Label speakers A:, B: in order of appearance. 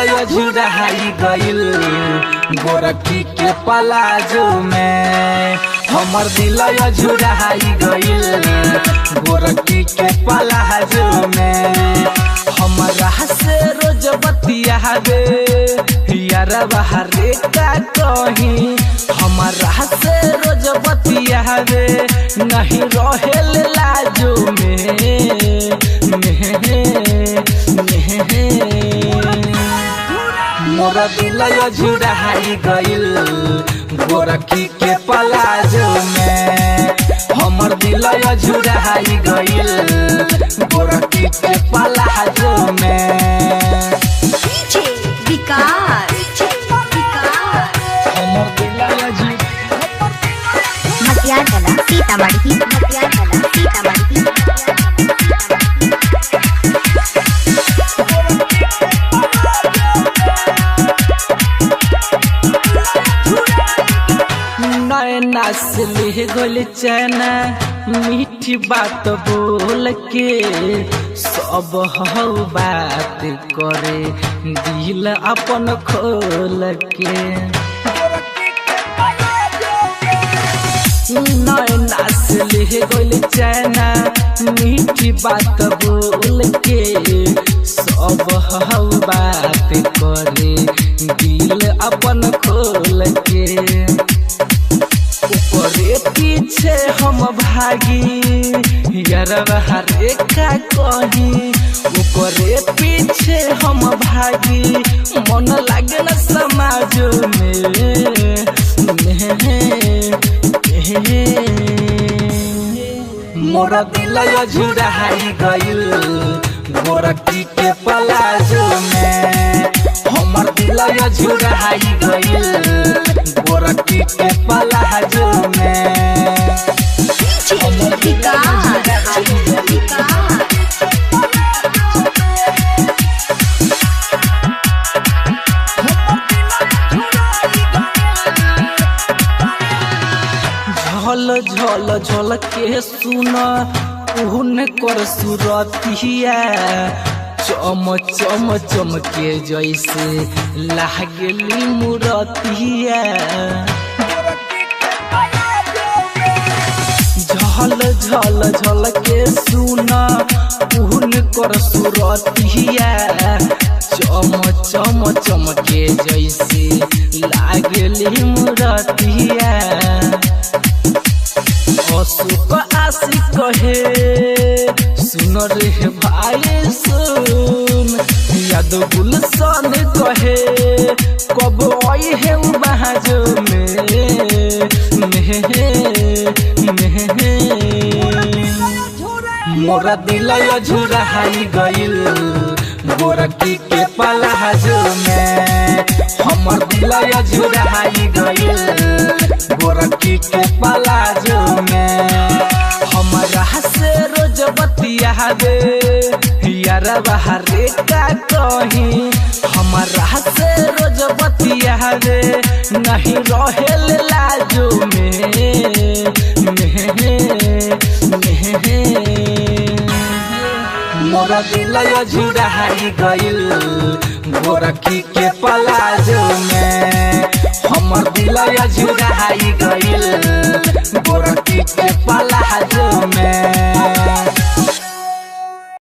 A: झुराई गइल गोरखी के पलाजो में। हमर दिल झुराई गइल गोरखी के पलाजो में। हमरा से रोज बतियाबे यार बाहरे का कहीं। हमरा से रोज बतियाबे नहीं रहेल लाजो में। मोरा दिल झुराई गइल गोरखी के पलाजो में। हमर दिल झुराई गइल गोरखी के पलाजो में।
B: विकास
A: हमर दिल
B: मटियार कला सीतामढ़ी मटियार कला सीतामढ़ी।
A: नैना से ले गोल चैना मीठी बात बोल के सब हौ बात करे दिल अपन खोल के। नैना से ले गोल चैना मीठी बात बोल के सब हौ बात करे दिल अपन खोल के। ऊपरे पीछे हम भागी यार हरे का कहीं। ऊपरे पीछे हम भागी मन लागे न समाज में। मोरा दिल झुराई गइल गोरखी के पलाजो में। हमर दिल झुराई गइल गोरखी के पलाजो में। झल झल झल के सुन उन कर सुरतिया चम चम चमके जैसे लागली मुरतिया। झल झल झल के सुन उन कर सुरतिया चम चम चमके जैसे लागली मुरतिया। अशोक आशिक कहे सुन रे भाई सुन। यादव गुलशन कहे कब आई है बहाजो में। मोरा दिल झुराई गइल गोरखी के पलाजो में। हमर दिल झुराई गइल गोरखी के पलाजो में। हमरा से रोज बतियाबे यार बाहरे का कहीं। हमरा से रोज बतियाबे नहीं रहेल लाजो में। मोरा दिल झुराई गइल गोरखी के पलाजो में। हमर दिल झुराई गइल गोरखी के पलाजो में।